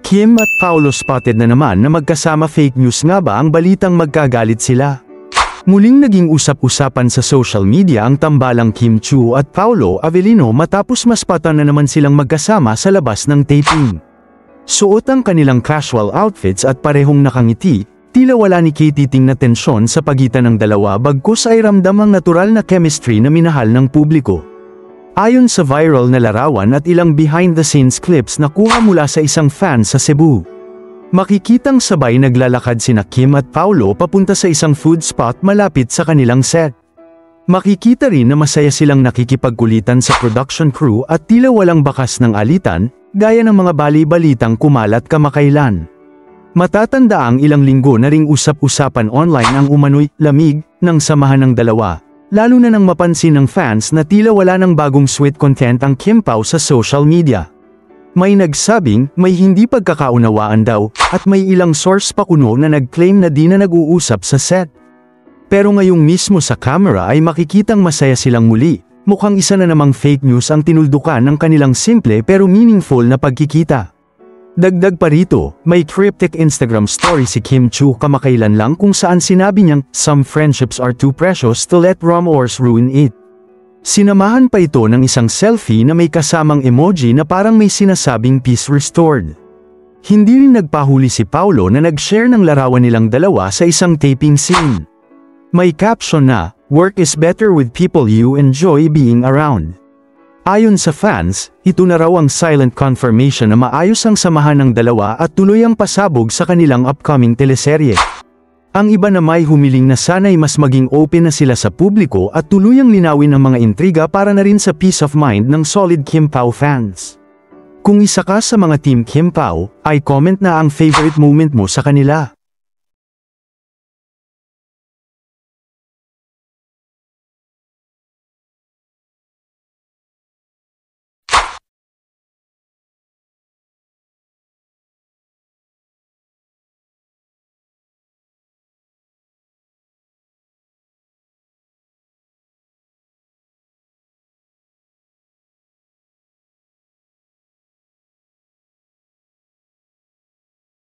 Kim at Paolo spotted na naman na magkasama. Fake news nga ba ang balitang magkagalit sila? Muling naging usap-usapan sa social media ang tambalang Kim Chiu at Paolo Avellino matapos maspatan na naman silang magkasama sa labas ng taping. Suot ang kanilang casual outfits at parehong nakangiti, tila wala ni katiting na tensyon sa pagitan ng dalawa bagkus ay ramdam ang natural na chemistry na minahal ng publiko. Ayon sa viral na larawan at ilang behind-the-scenes clips na kuha mula sa isang fan sa Cebu, makikitang sabay naglalakad sina Kim at Paolo papunta sa isang food spot malapit sa kanilang set. Makikita rin na masaya silang nakikipagkulitan sa production crew at tila walang bakas ng alitan, gaya ng mga bali-balitang kumalat kamakailan. Matatandaang ilang linggo na ring usap-usapan online ang umano'y lamig ng samahan ng dalawa. Lalo na nang mapansin ng fans na tila wala ng bagong sweet content ang Kim Pao sa social media. May nagsabing may hindi pagkakaunawaan daw, at may ilang source pa kuno na nag-claim na di na nag-uusap sa set. Pero ngayong mismo sa camera ay makikitang masaya silang muli, mukhang isa na namang fake news ang tinuldukan ng kanilang simple pero meaningful na pagkikita. Dagdag pa rito, may cryptic Instagram story si Kim Chiu kamakailan lang kung saan sinabi niyang, "Some friendships are too precious to let rumors ruin it." Sinamahan pa ito ng isang selfie na may kasamang emoji na parang may sinasabing peace restored. Hindi rin nagpahuli si Paolo na nag-share ng larawan nilang dalawa sa isang taping scene. May caption na, "Work is better with people you enjoy being around." Ayon sa fans, ito na raw ang silent confirmation na maayos ang samahan ng dalawa at tuloy ang pasabog sa kanilang upcoming teleserye. Ang iba na may humiling na sana'y mas maging open na sila sa publiko at tuluyang linawin ang mga intriga para na rin sa peace of mind ng solid Kim Pao fans. Kung isa ka sa mga team Kim Pao, ay comment na ang favorite moment mo sa kanila.